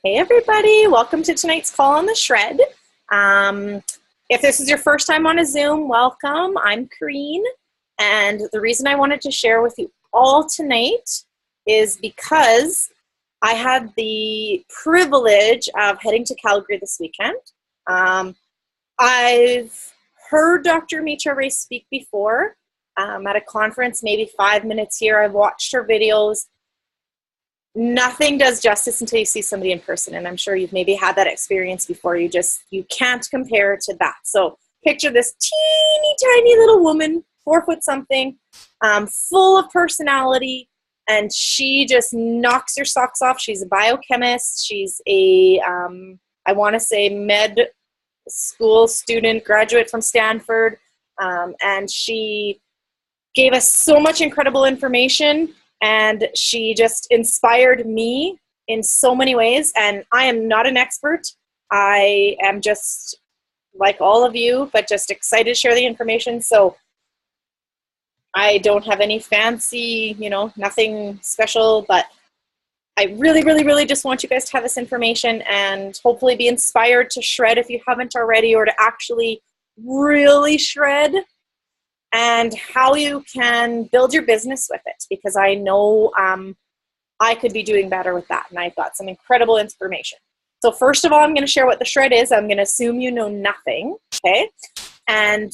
Hey everybody, welcome to tonight's call on the Shred. If this is your first time on a Zoom, welcome. I'm Kareen, and the reason I wanted to share with you all tonight is because I had the privilege of heading to Calgary this weekend. I've heard Dr. Mitra Ray speak before at a conference, maybe 5 minutes here. I've watched her videos. Nothing does justice until you see somebody in person, and I'm sure you've maybe had that experience before. You can't compare to that. So picture this teeny tiny little woman, 4 foot something, full of personality, and she just knocks your socks off. She's a biochemist. She's a, I want to say med school student, graduate from Stanford, and she gave us so much incredible information. And she just inspired me in so many ways. And I am not an expert. I am just like all of you, but just excited to share the information. So I don't have any fancy, nothing special, but I really, really, really just want you guys to have this information and hopefully be inspired to shred if you haven't already, or to actually really shred, and how you can build your business with it, because I know I could be doing better with that, and I've got some incredible information. So first of all, I'm going to share what the shred is. I'm going to assume you know nothing, okay? And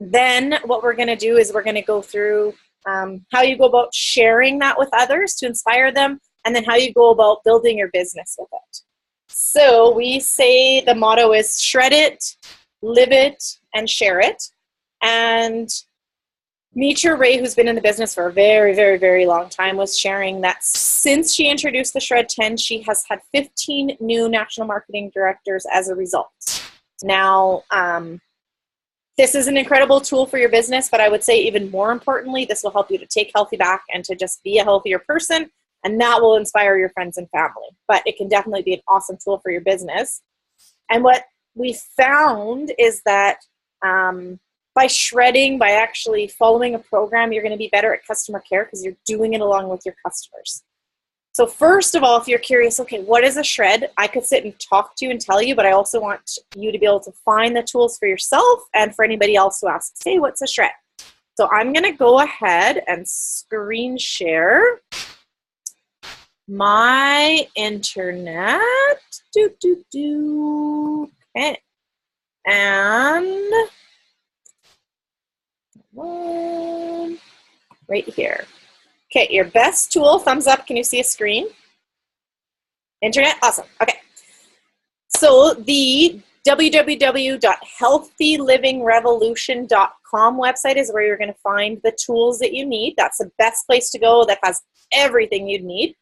then what we're going to do is we're going to go through how you go about sharing that with others to inspire them, and then how you go about building your business with it. So we say the motto is shred it, live it, and share it. And Mitra Ray, who's been in the business for a very, very, very long time, was sharing that since she introduced the Shred10, she has had 15 new national marketing directors as a result. Now, this is an incredible tool for your business, but I would say even more importantly, this will help you to take healthy back and to just be a healthier person, and that will inspire your friends and family. But it can definitely be an awesome tool for your business. And what we found is that by shredding, by actually following a program, you're going to be better at customer care because you're doing it along with your customers. So first of all, if you're curious, okay, what is a shred? I could sit and talk to you and tell you, but I also want you to be able to find the tools for yourself and for anybody else who asks, hey, what's a shred? So I'm going to go ahead and screen share my internet. Okay. And right here. Okay, your best tool, thumbs up. Can you see a screen? Internet? Awesome. Okay. So the www.healthylivingrevolution.com website is where you're going to find the tools that you need. That's the best place to go. That has everything you'd need.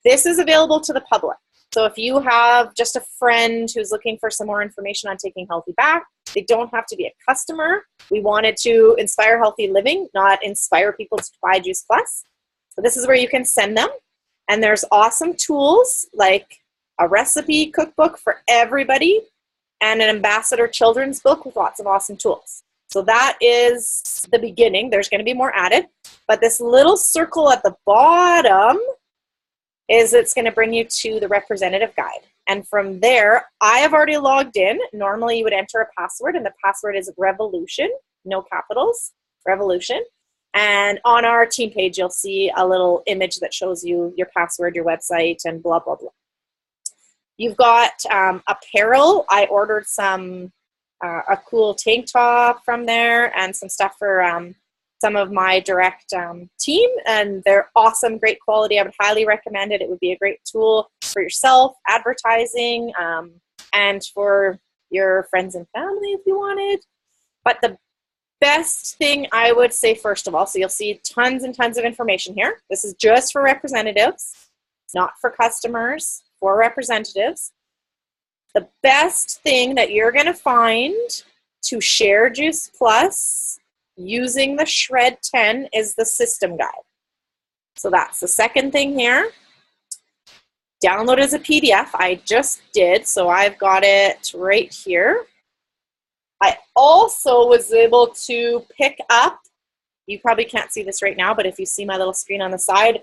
This is available to the public. So if you have just a friend who's looking for some more information on taking healthy back, they don't have to be a customer. We wanted to inspire healthy living, not inspire people to buy Juice Plus. So this is where you can send them. And there's awesome tools like a recipe cookbook for everybody and an ambassador children's book with lots of awesome tools. So that is the beginning. There's going to be more added. But this little circle at the bottom is it's going to bring you to the representative guide. And from there, I have already logged in. Normally you would enter a password, and the password is revolution, no capitals, revolution. And on our team page, you'll see a little image that shows you your password, your website, and blah, blah, blah. You've got apparel. I ordered some, a cool tank top from there and some stuff for some of my direct team, and they're awesome, great quality. I would highly recommend it. It would be a great tool for yourself, advertising, and for your friends and family if you wanted. But the best thing I would say, first of all, so you'll see tons and tons of information here. This is just for representatives, not for customers, for representatives. The best thing that you're going to find to share Juice Plus using the Shred10 is the system guide. So that's the second thing here. Download as a PDF. I just did, so I've got it right here. I also was able to pick up, you probably can't see this right now, but if you see my little screen on the side,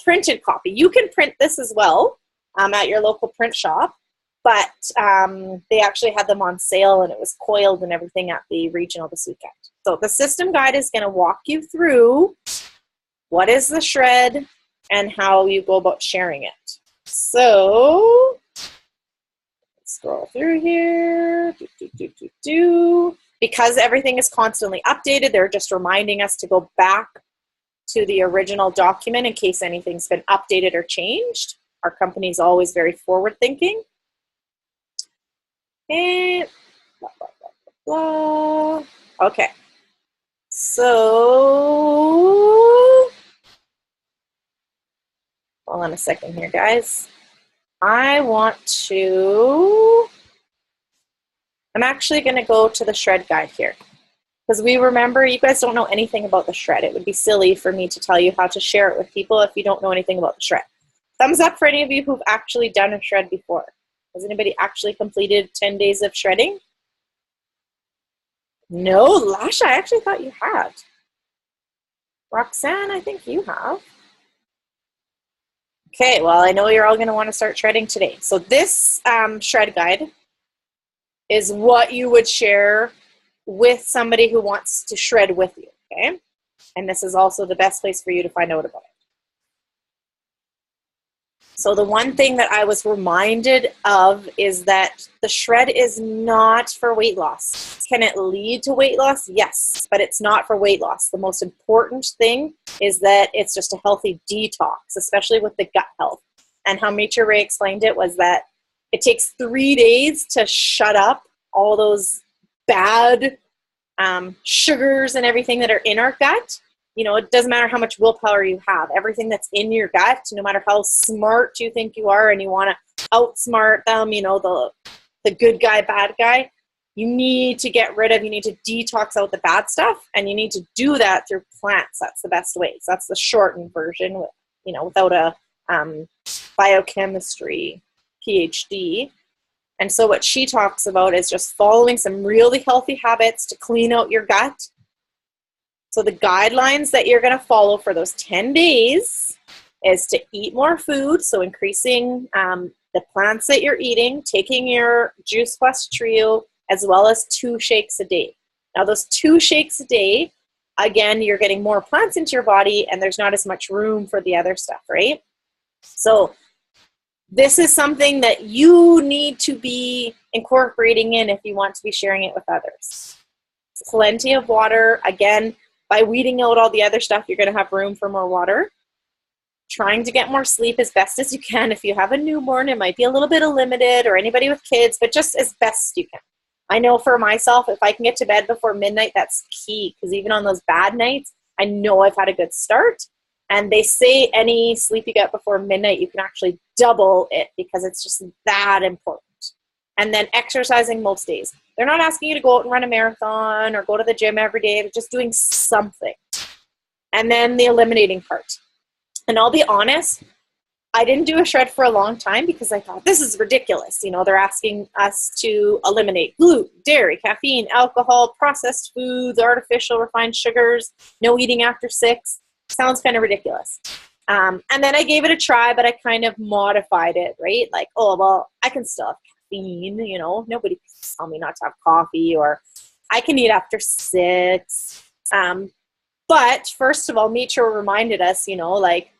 printed copy. You can print this as well. at your local print shop. But they actually had them on sale, and it was coiled and everything at the regional this weekend. So the system guide is going to walk you through what is the shred and how you go about sharing it. So scroll through here. Because everything is constantly updated, they're just reminding us to go back to the original document in case anything's been updated or changed. Our company is always very forward-thinking. And blah, blah, blah, blah, blah. Okay. So, hold on a second here, guys. I'm actually going to go to the shred guide here. Because we remember, you guys don't know anything about the shred. It would be silly for me to tell you how to share it with people if you don't know anything about the shred. Thumbs up for any of you who've actually done a shred before. Has anybody actually completed 10 days of shredding? No, Lasha, I actually thought you had. Roxanne, I think you have. Okay, well, I know you're all going to want to start shredding today. So this shred guide is what you would share with somebody who wants to shred with you, okay? And this is also the best place for you to find out about it. So the one thing that I was reminded of is that the shred is not for weight loss. Can it lead to weight loss? Yes, but it's not for weight loss. The most important thing is that it's just a healthy detox, especially with the gut health. And how Meitra Ray explained it was that it takes 3 days to shut up all those bad sugars and everything that are in our gut. You know, it doesn't matter how much willpower you have. Everything that's in your gut, no matter how smart you think you are and you want to outsmart them, you know, the good guy, bad guy, you need to get rid of, you need to detox out the bad stuff, and you need to do that through plants. That's the best way. So that's the shortened version, you know, without a biochemistry PhD. And so what she talks about is just following some really healthy habits to clean out your gut. So the guidelines that you're going to follow for those 10 days is to eat more food, so increasing the plants that you're eating, taking your Juice Plus Trio, as well as 2 shakes a day. Now those 2 shakes a day, again, you're getting more plants into your body and there's not as much room for the other stuff, right? So this is something that you need to be incorporating in if you want to be sharing it with others. Plenty of water. Again, by weeding out all the other stuff, you're going to have room for more water. Trying to get more sleep as best as you can. If you have a newborn, it might be a little bit limited, or anybody with kids, but just as best you can. I know for myself, if I can get to bed before midnight, that's key, because even on those bad nights, I know I've had a good start. And they say any sleep you get before midnight, you can actually double it, because it's just that important. And then exercising most days. They're not asking you to go out and run a marathon or go to the gym every day. They're just doing something. And then the eliminating part. And I'll be honest, I didn't do a shred for a long time because I thought, this is ridiculous. You know, they're asking us to eliminate gluten, dairy, caffeine, alcohol, processed foods, artificial refined sugars, no eating after 6. Sounds kind of ridiculous. And then I gave it a try, but I kind of modified it, right? Like, oh, well, I can still have caffeine, you know. Nobody can tell me not to have coffee, or I can eat after 6. But first of all, Meitra reminded us, you know, like,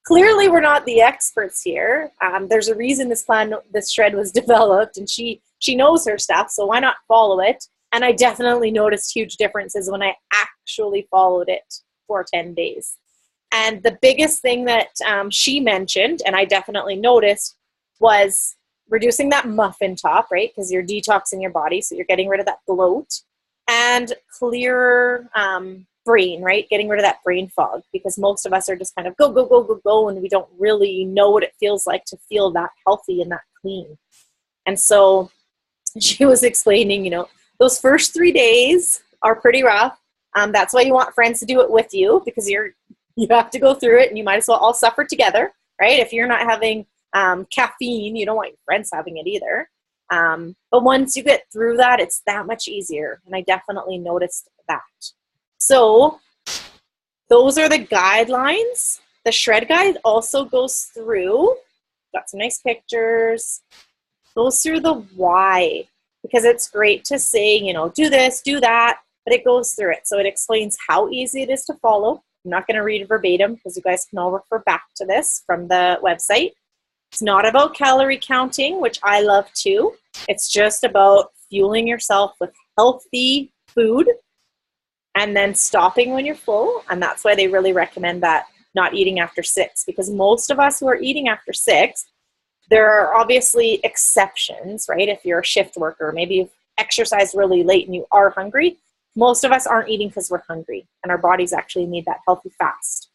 clearly we're not the experts here. There's a reason this shred was developed, and she knows her stuff, so why not follow it? And I definitely noticed huge differences when I actually followed it for 10 days. And the biggest thing that she mentioned, and I definitely noticed, was reducing that muffin top, right? Because you're detoxing your body, so you're getting rid of that bloat, and clearer brain, right? Getting rid of that brain fog, because most of us are just kind of go, go, go, go, go, and we don't really know what it feels like to feel that healthy and that clean. And so she was explaining, you know, those first 3 days are pretty rough. That's why you want friends to do it with you, because you have to go through it, and you might as well all suffer together, right? If you're not having caffeine, you don't want your friends having it either. But once you get through that, it's that much easier. And I definitely noticed that. So those are the guidelines. The shred guide also goes through got some nice pictures. Goes through the why, because it's great to say, you know, do this, do that, but it goes through it. So it explains how easy it is to follow. I'm not going to read verbatim because you guys can all refer back to this from the website. It's not about calorie counting, which I love too. It's just about fueling yourself with healthy food and then stopping when you're full. And that's why they really recommend that not eating after 6, because most of us who are eating after 6, there are obviously exceptions, right? If you're a shift worker, maybe you've exercised really late and you are hungry. Most of us aren't eating because we're hungry, and our bodies actually need that healthy fast.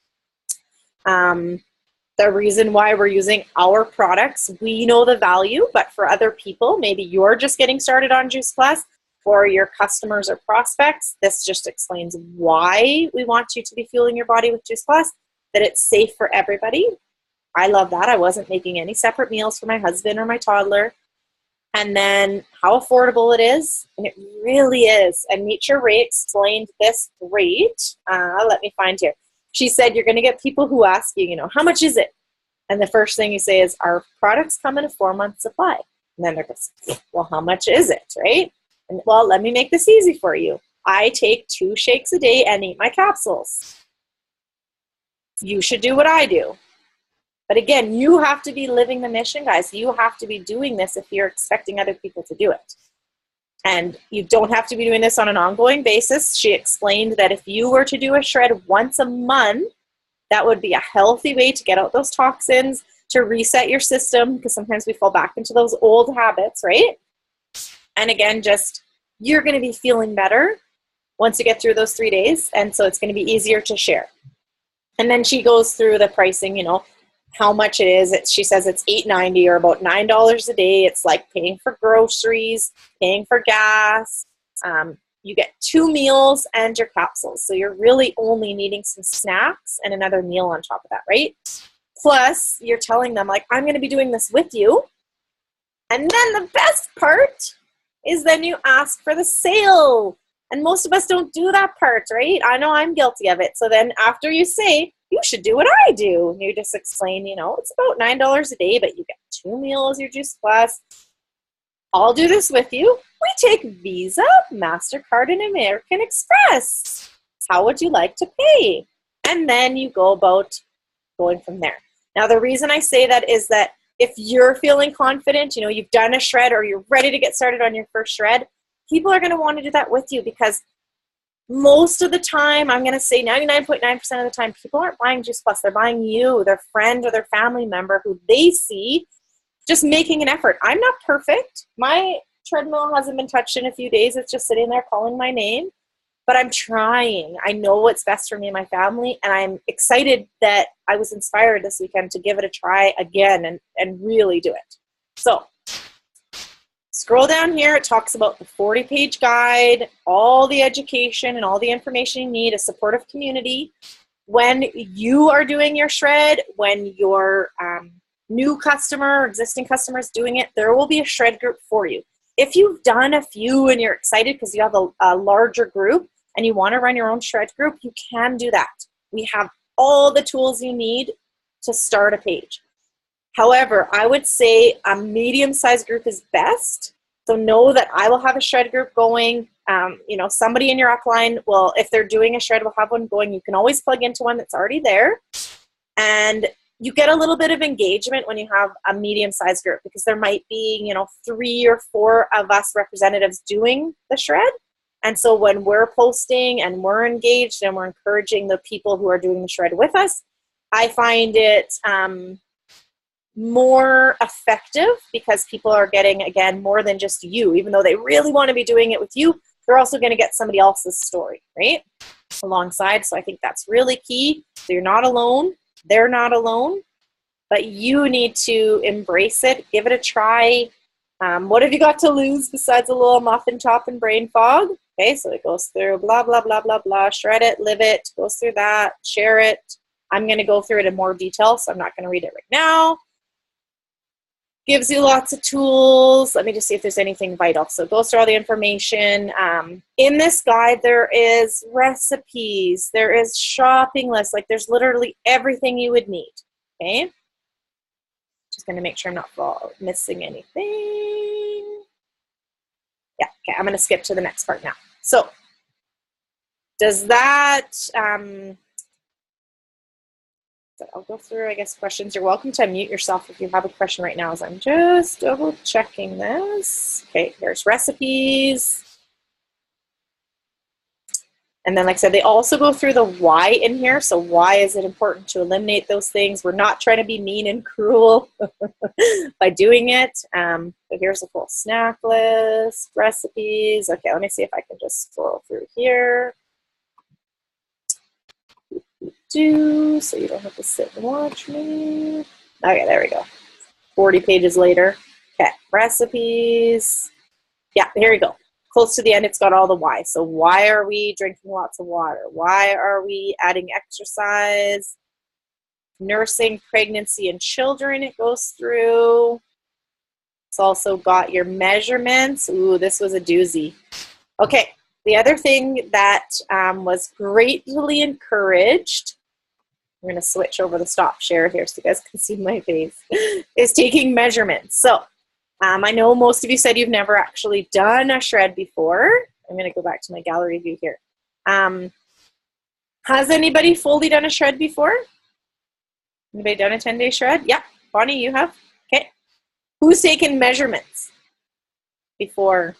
The reason why we're using our products, we know the value, but for other people, maybe you're just getting started on Juice Plus, for your customers or prospects, this just explains why we want you to be fueling your body with Juice Plus, that it's safe for everybody. I love that. I wasn't making any separate meals for my husband or my toddler. And then how affordable it is, and it really is. And Nature Ray explained this great. Let me find here. She said you're going to get people who ask you, you know, how much is it? And the first thing you say is, our products come in a 4-month supply. And then they're goes, well, how much is it, right? And well, let me make this easy for you. I take 2 shakes a day and eat my capsules. You should do what I do. But again, you have to be living the mission, guys. You have to be doing this if you're expecting other people to do it. And you don't have to be doing this on an ongoing basis. She explained that if you were to do a shred once a month, that would be a healthy way to get out those toxins, to reset your system, because sometimes we fall back into those old habits, right? And again, just you're going to be feeling better once you get through those 3 days. And so it's going to be easier to share. And then she goes through the pricing, you know, how much it is. She says it's $8.90 or about $9 a day. It's like paying for groceries, paying for gas. You get 2 meals and your capsules. So you're really only needing some snacks and another meal on top of that, right? Plus, you're telling them, like, I'm going to be doing this with you. And then the best part is then you ask for the sale. And most of us don't do that part, right? I know I'm guilty of it. So then after you say, you should do what I do, you just explain, you know, it's about $9 a day, but you get 2 meals, your Juice Plus. I'll do this with you. We take Visa, MasterCard, and American Express. How would you like to pay? And then you go about going from there. Now, the reason I say that is that if you're feeling confident, you know, you've done a shred or you're ready to get started on your first shred, people are going to want to do that with you, because most of the time, I'm going to say 99.9% of the time, people aren't buying Juice Plus. They're buying you, their friend or their family member who they see just making an effort. I'm not perfect. My treadmill hasn't been touched in a few days. It's just sitting there calling my name. But I'm trying. I know what's best for me and my family, and I'm excited that I was inspired this weekend to give it a try again and really do it. So scroll down here. It talks about the 40-page guide, all the education and all the information you need, a supportive community. When you are doing your shred, when your new customer or existing customer is doing it, there will be a shred group for you. If you've done a few and you're excited because you have a larger group and you want to run your own shred group, you can do that. We have all the tools you need to start a page. However, I would say a medium-sized group is best. So know that I will have a shred group going. You know, somebody in your upline will, if they're doing a shred, will have one going. You can always plug into one that's already there. And you get a little bit of engagement when you have a medium-sized group, because there might be, you know, 3 or 4 of us representatives doing the shred. And so when we're posting and we're engaged and we're encouraging the people who are doing the shred with us, I find it more effective, because people are getting, again, more than just you. Even though they really want to be doing it with you, they're also going to get somebody else's story, right, alongside. So I think that's really key. So you're not alone. They're not alone. But you need to embrace it. Give it a try. What have you got to lose besides a little muffin top and brain fog? Okay, so it goes through blah, blah, blah, blah, blah. Shred it, live it, goes through that, share it. I'm going to go through it in more detail, so I'm not going to read it right now. Gives you lots of tools. Let me just see if there's anything vital. So it goes through all the information. In this guide, there is recipes. There is shopping lists. Like, there's literally everything you would need. Okay? Just going to make sure I'm not missing anything. Yeah, okay, I'm going to skip to the next part now. So does that, I'll go through, I guess, questions. You're welcome to unmute yourself if you have a question right now, as I'm just double checking this. Okay, here's recipes. And then, like I said, they also go through the why in here. So why is it important to eliminate those things? We're not trying to be mean and cruel by doing it. But here's a full snack list, recipes. Okay, let me see if I can just scroll through here. So you don't have to sit and watch me. Okay, there we go. 40 pages later. Okay, recipes. Yeah, here we go. Close to the end, it's got all the why. So why are we drinking lots of water? Why are we adding exercise? Nursing, pregnancy, and children, it goes through. It's also got your measurements. Ooh, this was a doozy. Okay, the other thing that was greatly encouraged, I'm going to switch over the stop share here so you guys can see my face, is taking measurements. So I know most of you said you've never actually done a shred before. I'm going to go back to my gallery view here. Has anybody fully done a shred before? Anybody done a 10-day shred? Yeah, Bonnie, you have? Okay. Who's taken measurements before?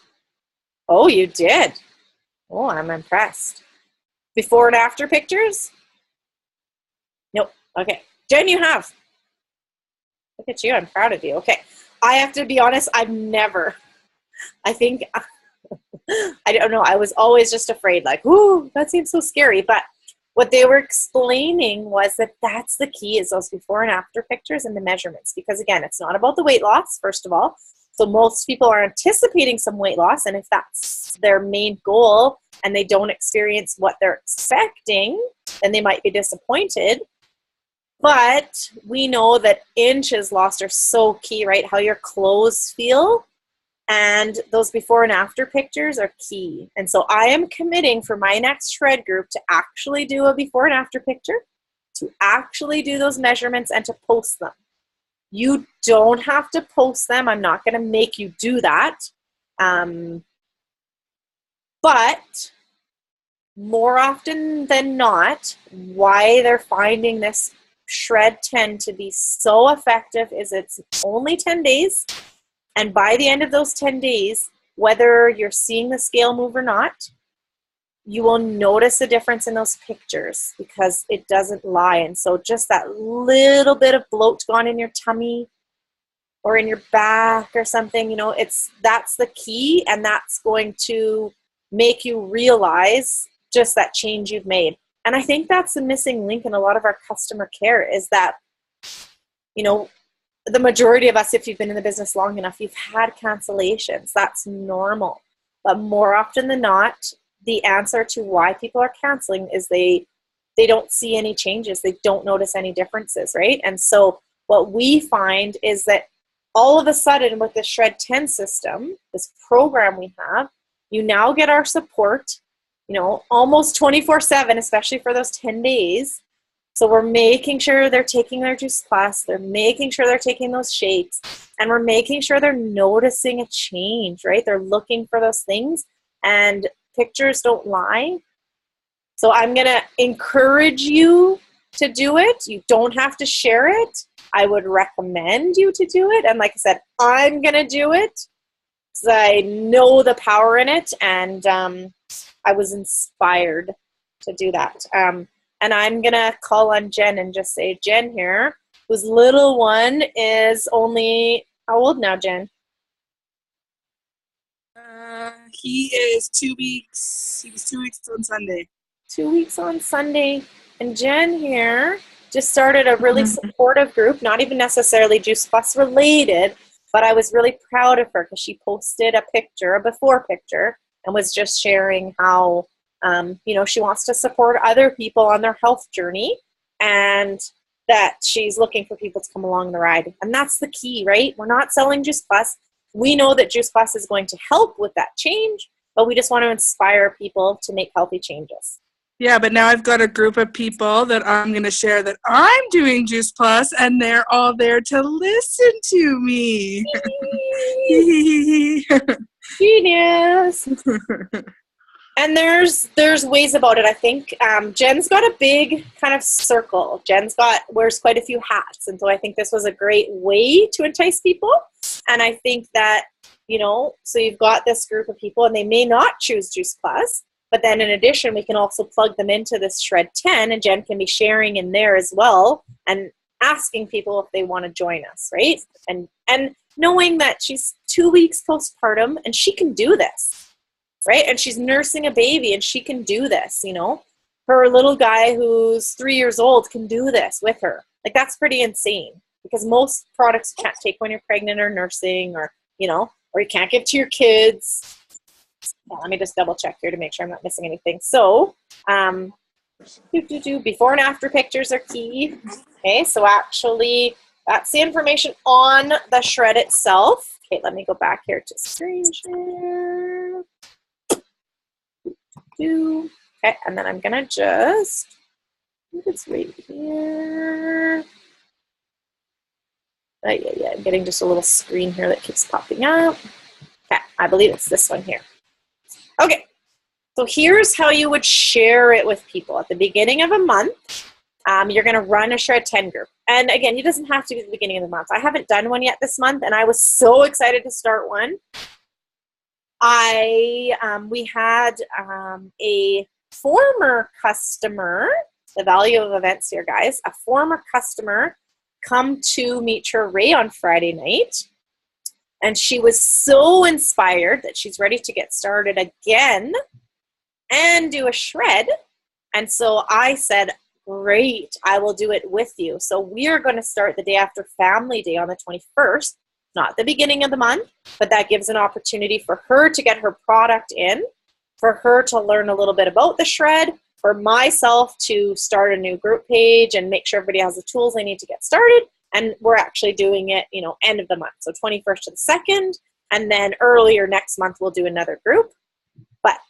Oh, you did. Oh, I'm impressed. Before and after pictures? Nope. Okay. Jen, you have. Look at you. I'm proud of you. Okay. I have to be honest, I've never. I think, I don't know, I was always just afraid, like, ooh, that seems so scary. But what they were explaining was that that's the key, is those before and after pictures and the measurements. Because again, it's not about the weight loss, first of all. So most people are anticipating some weight loss, and if that's their main goal and they don't experience what they're expecting, then they might be disappointed. But we know that inches lost are so key, right? How your clothes feel, and those before and after pictures are key. And so I am committing for my next shred group to actually do a before and after picture, to actually do those measurements and to post them. You don't have to post them. I'm not going to make you do that. But more often than not, why they're finding this Shred10 to be so effective is it's only 10 days. And by the end of those 10 days, whether you're seeing the scale move or not, you will notice a difference in those pictures because it doesn't lie. And so just that little bit of bloat gone in your tummy or in your back or something, you know, that's the key, and that's going to make you realize just that change you've made. And I think that's the missing link in a lot of our customer care, is that, you know, the majority of us, if you've been in the business long enough, you've had cancellations. That's normal. But more often than not, the answer to why people are canceling is they don't see any changes. They don't notice any differences, right? And so what we find is that all of a sudden with the Shred10 system, this program we have, you now get our support, you know, almost 24/7, especially for those 10 days. So we're making sure they're taking their juice class, they're making sure they're taking those shakes, and we're making sure they're noticing a change, right? They're looking for those things, and pictures don't lie. So I'm going to encourage you to do it. You don't have to share it. I would recommend you to do it. And like I said, I'm going to do it because I know the power in it, and I was inspired to do that. And I'm going to call on Jen and just say, Jen here, whose little one is only, how old now, Jen? He is 2 weeks. He was 2 weeks on Sunday. 2 weeks on Sunday. And Jen here just started a really supportive group, not even necessarily Juice Plus related, but I was really proud of her because she posted a picture, a before picture, and was just sharing how, you know, she wants to support other people on their health journey, and that she's looking for people to come along the ride. And that's the key, right? We're not selling Juice Plus. We know that Juice Plus is going to help with that change, but we just want to inspire people to make healthy changes. Yeah, but now I've got a group of people that I'm going to share that I'm doing Juice Plus, and they're all there to listen to me. Genius. And there's ways about it. I think Jen's got a big kind of circle. Wears quite a few hats, and so I think this was a great way to entice people. And I think that, you know, so you've got this group of people, and they may not choose Juice Plus, but then in addition, we can also plug them into this Shred10, and Jen can be sharing in there as well and asking people if they want to join us, right? And knowing that she's 2 weeks postpartum and she can do this, right? And she's nursing a baby and she can do this, you know? Her little guy who's 3 years old can do this with her. Like, that's pretty insane, because most products you can't take when you're pregnant or nursing, or, you know, or you can't give to your kids. Yeah, let me just double check here to make sure I'm not missing anything. So, before and after pictures are key. Okay, so actually, that's the information on the shred itself. Okay, let me go back here to screen share. Okay, and then I'm gonna just, I think it's right here. Yeah, I'm getting just a little screen here that keeps popping up. Okay, I believe it's this one here. Okay, so here's how you would share it with people. At the beginning of a month, you're going to run a Shred10 group. And again, it doesn't have to be at the beginning of the month. I haven't done one yet this month, and I was so excited to start one. We had a former customer, the value of events here, guys, a former customer come to meet your Ray on Friday night. And she was so inspired that she's ready to get started again and do a shred. And so I said, great, I will do it with you. So we are going to start the day after Family Day on the 21st, not the beginning of the month, but that gives an opportunity for her to get her product in, for her to learn a little bit about the shred, for myself to start a new group page and make sure everybody has the tools they need to get started. And we're actually doing it, you know, end of the month. So 21st to the 2nd, and then earlier next month, we'll do another group. But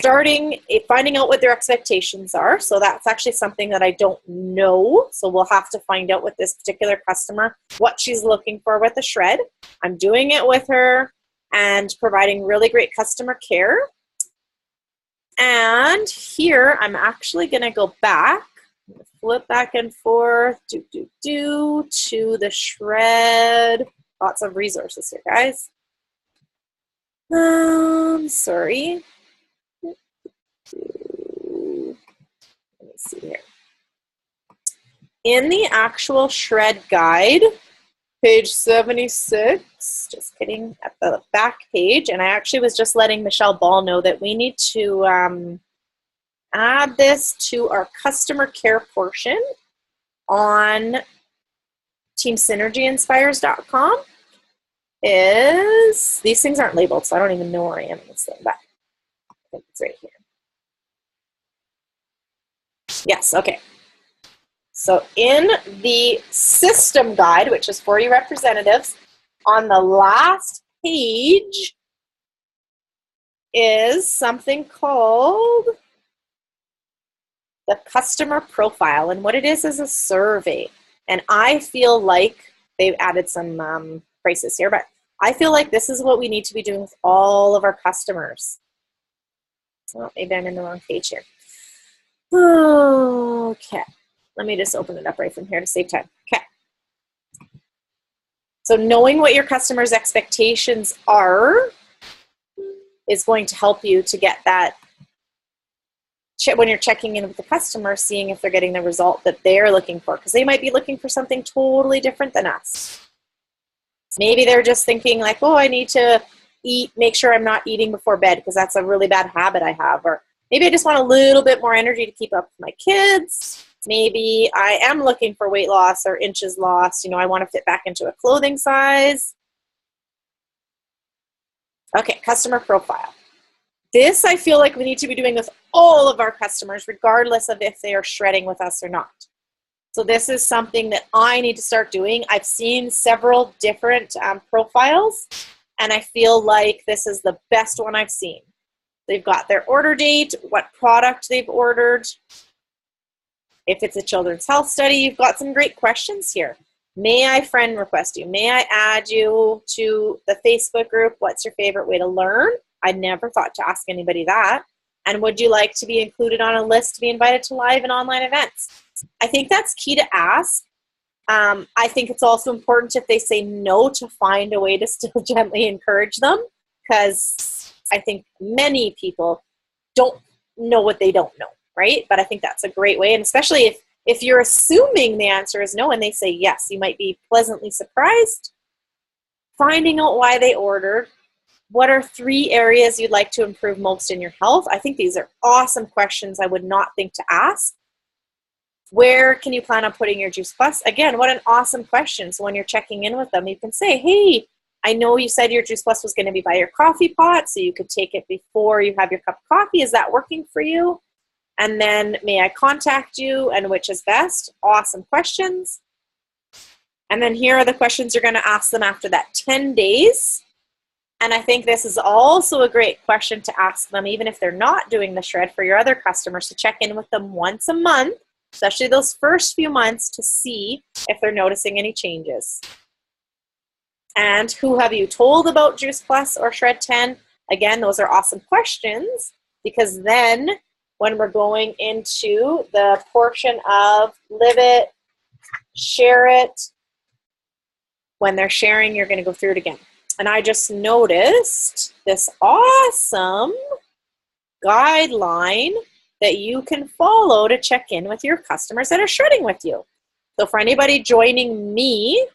finding out what their expectations are. So that's actually something that I don't know. So we'll have to find out with this particular customer what she's looking for with the shred. I'm doing it with her and providing really great customer care. And here, I'm actually going to go back. Flip back and forth, to the shred. Lots of resources here, guys. Sorry. Let me see here. In the actual shred guide, page 76, just kidding, at the back page, and I actually was just letting Michelle Ball know that we need to add this to our customer care portion on teamsynergyinspires.com. These things aren't labeled, so I don't even know where I am in this thing, but I think it's right here. Yes, okay. So in the system guide, which is for you representatives, on the last page is something called the customer profile. And what it is a survey. And I feel like they've added some prices here, but I feel like this is what we need to be doing with all of our customers. So maybe I'm in the wrong page here. Okay, let me just open it up right from here to save time. Okay. So knowing what your customers' expectations are is going to help you to get that when you're checking in with the customer, seeing if they're getting the result that they're looking for, because they might be looking for something totally different than us. Maybe they're just thinking like, oh, I need to make sure I'm not eating before bed because that's a really bad habit I have. Or maybe I just want a little bit more energy to keep up with my kids. Maybe I am looking for weight loss or inches lost. You know, I want to fit back into a clothing size. Okay, customer profile. This I feel like we need to be doing with all of our customers, regardless of if they are shredding with us or not. So this is something that I need to start doing. I've seen several different profiles, and I feel like this is the best one I've seen. They've got their order date, what product they've ordered. If it's a children's health study, you've got some great questions here. May I friend request you? May I add you to the Facebook group? What's your favorite way to learn? I never thought to ask anybody that. And would you like to be included on a list to be invited to live and online events? I think that's key to ask. I think it's also important if they say no to find a way to still gently encourage them, because I think many people don't know what they don't know, right? But I think that's a great way, and especially if you're assuming the answer is no and they say yes, you might be pleasantly surprised. Finding out why they ordered. What are 3 areas you'd like to improve most in your health? I think these are awesome questions I would not think to ask. Where can you plan on putting your Juice Plus? Again, what an awesome question. So when you're checking in with them, you can say, hey, I know you said your Juice Plus was going to be by your coffee pot, so you could take it before you have your cup of coffee. Is that working for you? And then, may I contact you, and which is best? Awesome questions. And then here are the questions you're going to ask them after that 10 days. And I think this is also a great question to ask them, even if they're not doing the shred, for your other customers, to check in with them once a month, especially those first few months, to see if they're noticing any changes. And who have you told about Juice Plus or Shred10? Again, those are awesome questions, because then when we're going into the portion of live it, share it, when they're sharing, you're going to go through it again. And I just noticed this awesome guideline that you can follow to check in with your customers that are shredding with you. So for anybody joining me,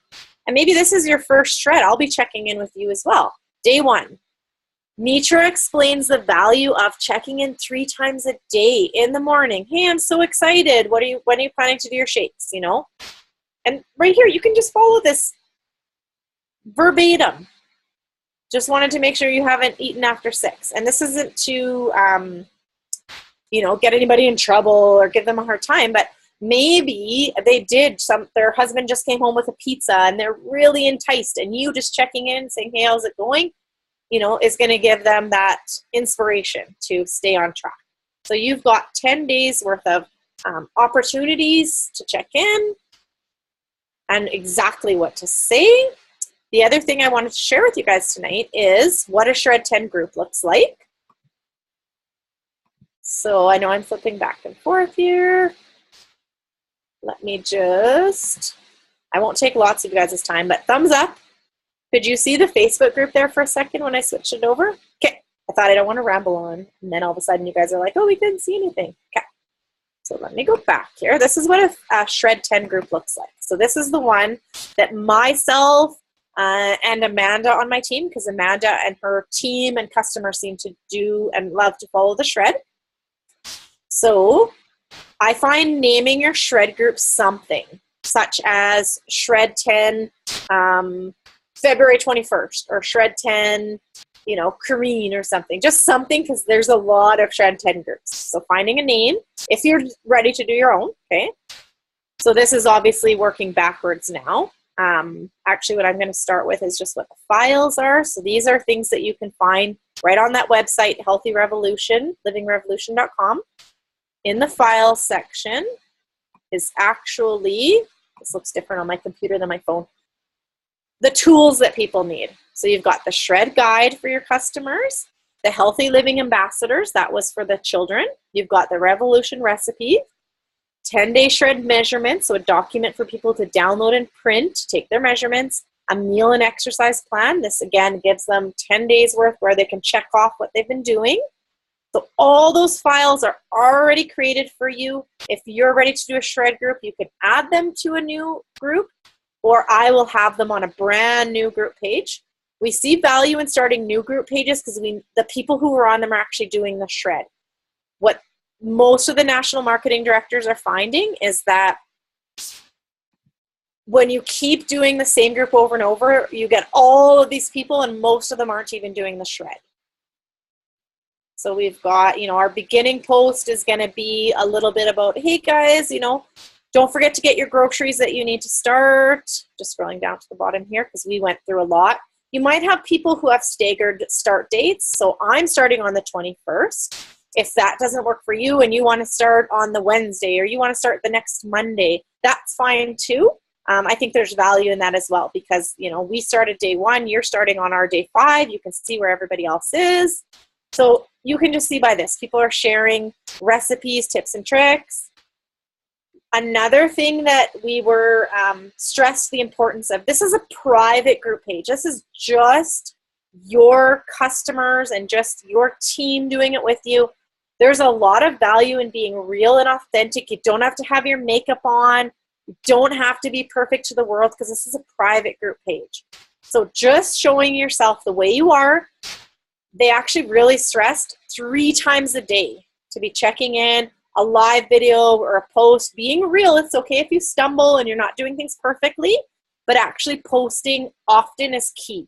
and maybe this is your first shred, I'll be checking in with you as well. Day 1, Mitra explains the value of checking in 3 times a day in the morning. Hey, I'm so excited. When are you planning to do your shakes, you know? And right here, you can just follow this verbatim. Just wanted to make sure you haven't eaten after 6. And this isn't to, get anybody in trouble or give them a hard time, but maybe they did their husband just came home with a pizza and they're really enticed, and you just checking in saying, hey, how's it going? Is going to give them that inspiration to stay on track. So you've got 10 days worth of opportunities to check in and exactly what to say. The other thing I wanted to share with you guys tonight is what a Shred10 group looks like. So I know I'm flipping back and forth here. Let me I won't take lots of you guys' time, but thumbs up. Could you see the Facebook group there for a second when I switched it over? Okay, I thought I don't want to ramble on. And then all of a sudden you guys are like, oh, we couldn't see anything. Okay, so let me go back here. This is what a Shred10 group looks like. So this is the one that myself and Amanda on my team, because Amanda and her team and customers seem to do and love to follow the shred. So I find naming your shred group something, such as Shred10 February 21st, or Shred10, Kareen or something. Just something, because there's a lot of Shred10 groups. So finding a name, if you're ready to do your own, okay? So this is obviously working backwards now. Actually, what I'm going to start with is just what the files are. So these are things that you can find right on that website, Healthy Revolution, livingrevolution.com. In the file section is actually, this looks different on my computer than my phone, the tools that people need. So you've got the shred guide for your customers, the healthy living ambassadors, that was for the children. You've got the revolution recipe, 10-day shred measurements, so a document for people to download and print, take their measurements, a meal and exercise plan. This again gives them 10 days worth where they can check off what they've been doing. So all those files are already created for you. If you're ready to do a shred group, you can add them to a new group, or I will have them on a brand new group page. We see value in starting new group pages because the people who are on them are actually doing the shred. What most of the national marketing directors are finding is that when you keep doing the same group over and over, you get all of these people, and most of them aren't even doing the shred. So we've got, our beginning post is going to be a little bit about, hey guys, don't forget to get your groceries that you need to start. Just scrolling down to the bottom here because we went through a lot. You might have people who have staggered start dates. So I'm starting on the 21st. If that doesn't work for you and you want to start on the Wednesday or you want to start the next Monday, that's fine too. I think there's value in that as well because, you know, we started day 1, you're starting on our day 5. You can see where everybody else is. So you can just see by this, people are sharing recipes, tips, and tricks. Another thing that we were stressed the importance of, this is a private group page. This is just your customers and just your team doing it with you. There's a lot of value in being real and authentic. You don't have to have your makeup on. You don't have to be perfect to the world because this is a private group page. So just showing yourself the way you are. They actually really stressed 3 times a day to be checking in, a live video or a post, being real. It's okay if you stumble and you're not doing things perfectly, but actually posting often is key.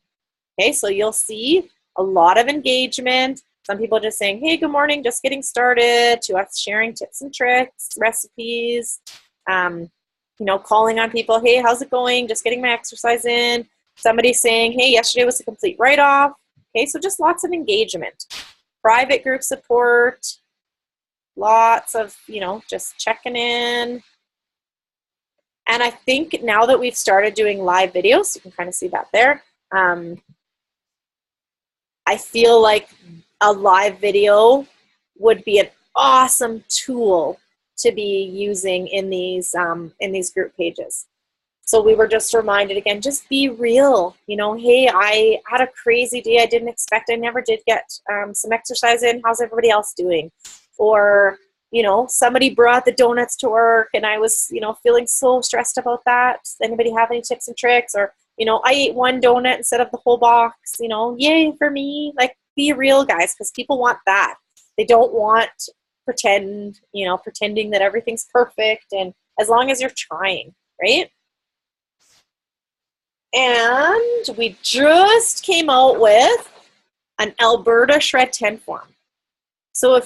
Okay, so you'll see a lot of engagement. Some people just saying, hey, good morning, just getting started, to us sharing tips and tricks, recipes, you know, calling on people, hey, how's it going? Just getting my exercise in. Somebody saying, hey, yesterday was a complete write-off. Okay, so just lots of engagement. Private group support, lots of, you know, just checking in. And I think now that we've started doing live videos, you can kind of see that there, I feel like a live video would be an awesome tool to be using in these group pages. So we were just reminded again, just be real. You know, hey, I had a crazy day. I didn't expect. I never did get some exercise in. How's everybody else doing? Or, you know, somebody brought the donuts to work and I was, you know, feeling so stressed about that. Does anybody have any tips and tricks? Or, you know, I ate 1 donut instead of the whole box. You know, yay for me. Like, be real, guys, because people want that. They don't want pretending that everything's perfect. And as long as you're trying, right? And we just came out with an Alberta Shred10 form. So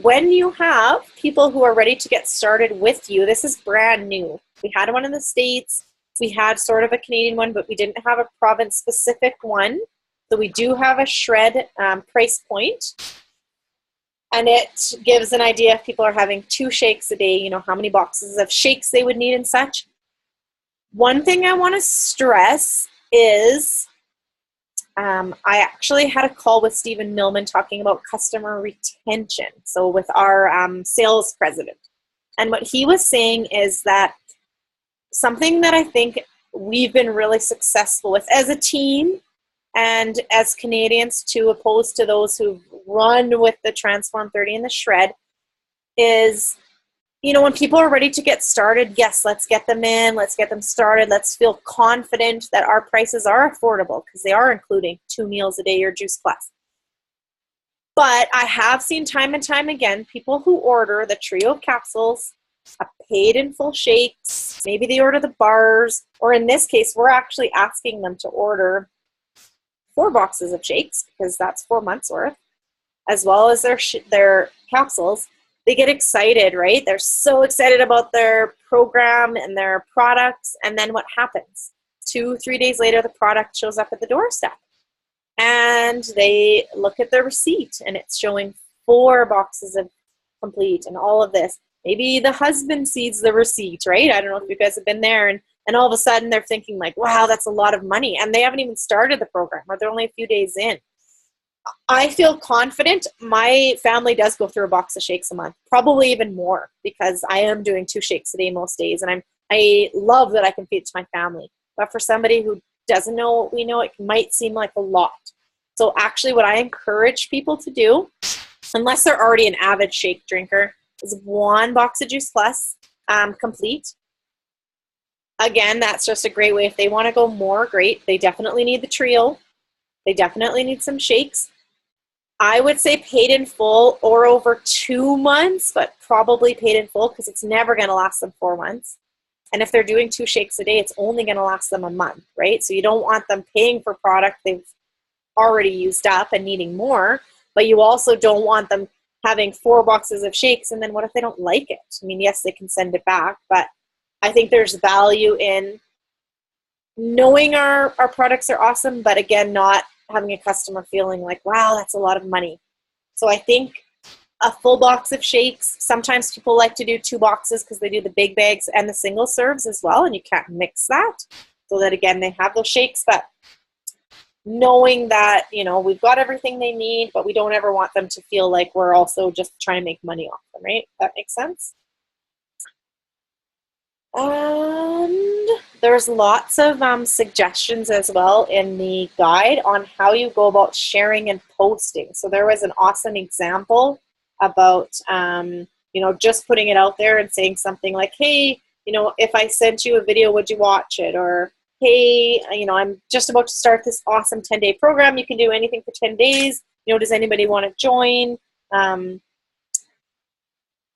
when you have people who are ready to get started with you, this is brand new. We had one in the States. We had sort of a Canadian one, but we didn't have a province-specific one. So we do have a Shred price point. And it gives an idea if people are having 2 shakes a day, you know, how many boxes of shakes they would need and such. One thing I want to stress is I actually had a call with Stephen Millman talking about customer retention, so with our sales president. And what he was saying is that something that I think we've been really successful with as a team and as Canadians too, opposed to those who've run with the Transform 30 and the Shred, is, you know, when people are ready to get started, yes, let's get them in, let's get them started, let's feel confident that our prices are affordable because they are including 2 meals a day or Juice Plus. But I have seen time and time again people who order the trio of capsules, a paid in full shakes, maybe they order the bars, or in this case, we're actually asking them to order 4 boxes of shakes because that's 4 months worth, as well as their capsules. They get excited, right? They're so excited about their program and their products. And then what happens? 2-3 days later, the product shows up at the doorstep. And they look at their receipt and it's showing 4 boxes of complete and all of this. Maybe the husband sees the receipt, right? I don't know if you guys have been there. And all of a sudden they're thinking like, wow, that's a lot of money. And they haven't even started the program or they're only a few days in. I feel confident. My family does go through a box of shakes a month, probably even more, because I am doing 2 shakes a day most days, and I love that I can feed to my family. But for somebody who doesn't know what we know, it might seem like a lot. So actually what I encourage people to do, unless they're already an avid shake drinker, is 1 box of Juice Plus complete. Again, that's just a great way. If they want to go more, great. They definitely need the trio. They definitely need some shakes. I would say paid in full or over 2 months, but probably paid in full because it's never going to last them 4 months. And if they're doing 2 shakes a day, it's only going to last them a month, right? So you don't want them paying for product they've already used up and needing more, but you also don't want them having 4 boxes of shakes, and then what if they don't like it? I mean, yes, they can send it back, but I think there's value in knowing our products are awesome, but again, not having a customer feeling like, wow, that's a lot of money. So I think a full box of shakes, sometimes people like to do 2 boxes because they do the big bags and the single serves as well, and you can't mix that. So that, again, they have those shakes, but knowing that, you know, we've got everything they need, but we don't ever want them to feel like we're also just trying to make money off them, right? That makes sense? And there's lots of suggestions as well in the guide on how you go about sharing and posting. So there was an awesome example about, you know, just putting it out there and saying something like, hey, you know, if I sent you a video, would you watch it? Or, hey, you know, I'm just about to start this awesome 10-day program. You can do anything for 10 days. You know, does anybody want to join?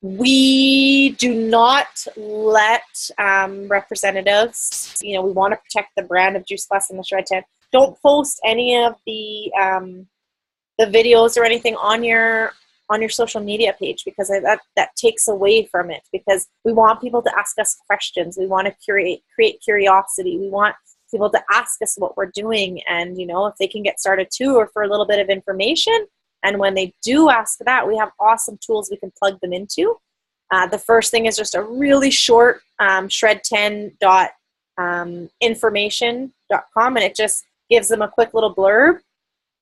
We do not let representatives, you know, we want to protect the brand of Juice Plus and the Shred10. Don't post any of the videos or anything on your social media page, because that takes away from it, because we want people to ask us questions. We want to create curiosity. We want people to ask us what we're doing, and, you know, if they can get started too, or for a little bit of information. And when they do ask that, we have awesome tools we can plug them into. The first thing is just a really short shred10.information.com, and it just gives them a quick little blurb.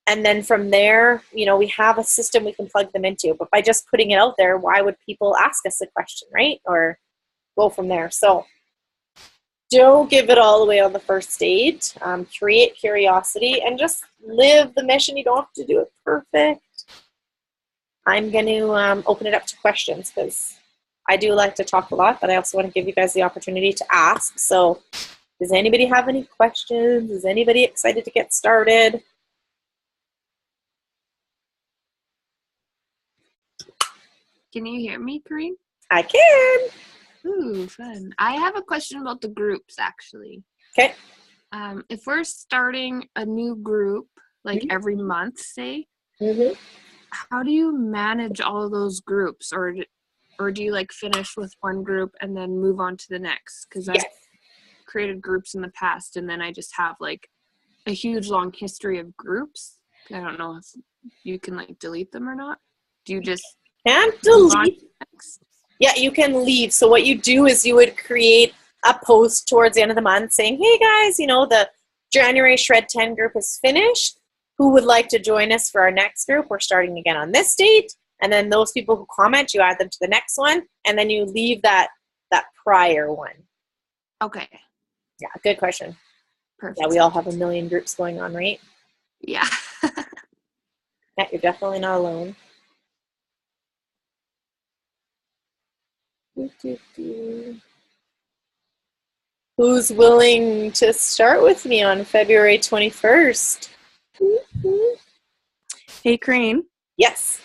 And then from there, you know, we have a system we can plug them into. But by just putting it out there, why would people ask us a question, right? Or go from there. So don't give it all away on the first date. Create curiosity and just live the mission. You don't have to do it perfect. I'm going to open it up to questions, because I do like to talk a lot, but I also want to give you guys the opportunity to ask. So does anybody have any questions? Is anybody excited to get started? Can you hear me, Corinne? I can. Ooh, fun. I have a question about the groups, actually. Okay. If we're starting a new group, like every month, say, how do you manage all of those groups? Or do you like finish with one group and then move on to the next? Because I've created groups in the past, and then I just have like a huge long history of groups. I don't know if you can like delete them or not. Do you just can't delete? Yeah, you can leave. So what you do is you would create a post towards the end of the month saying, hey guys, you know, the January Shred10 group is finished. Who would like to join us for our next group? We're starting again on this date. And then those people who comment, you add them to the next one, and then you leave that prior one. Okay. Yeah, good question. Perfect. Yeah, we all have a million groups going on, right? Yeah. Yeah, you're definitely not alone. Who's willing to start with me on February 21st? Hey, Corinne. Yes.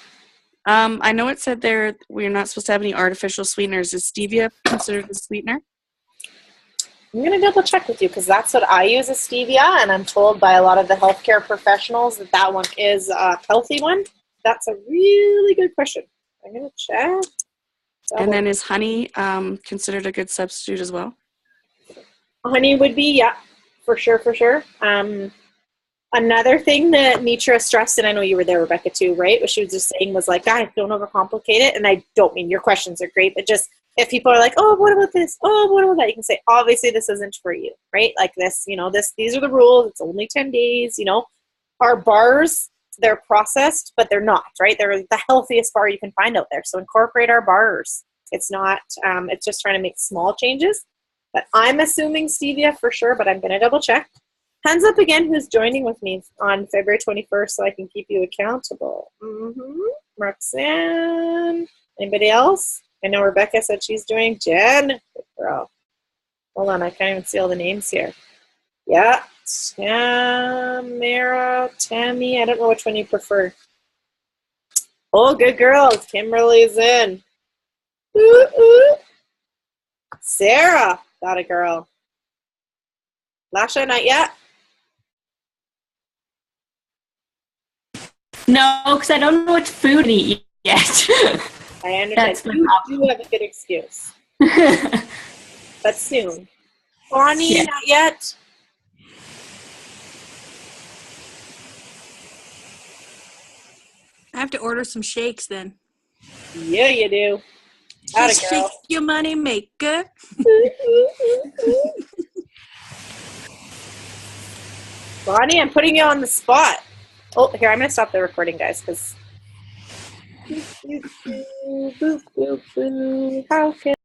I know it said there we're not supposed to have any artificial sweeteners. Is stevia considered a sweetener? I'm going to double check with you, because that's what I use as stevia, and I'm told by a lot of the healthcare professionals that one is a healthy one. That's a really good question. I'm going to check. And then is honey considered a good substitute as well? Honey would be, yeah, for sure, for sure. Another thing that Mitra stressed, and I know you were there, Rebecca, too, right? What she was just saying was like, guys, don't overcomplicate it. And I don't mean your questions are great, but just if people are like, oh, what about this? Oh, what about that? You can say, obviously, this isn't for you, right? Like this, you know, these are the rules. It's only 10 days, you know. Our bars, they're processed, but they're not, right? They're the healthiest bar you can find out there. So incorporate our bars. It's not, it's just trying to make small changes. But I'm assuming stevia for sure, but I'm going to double check. Hands up again who's joining with me on February 21st so I can keep you accountable. Roxanne. Anybody else? I know Rebecca said she's doing. Jen. Good girl. Hold on, I can't even see all the names here. Yeah. Tamara, Tammy. I don't know which one you prefer. Oh, good girl. Kimberly's in. Ooh, ooh. Sarah. Got a girl. Lasha, not yet? No, because I don't know what food to eat yet. I understand. You do have a good excuse. But soon. Bonnie, not yet? I have to order some shakes then. Yeah, you do. Just Atta shake girl. your money maker. Bonnie, I'm putting you on the spot. Oh, here, I'm going to stop the recording, guys, because... How can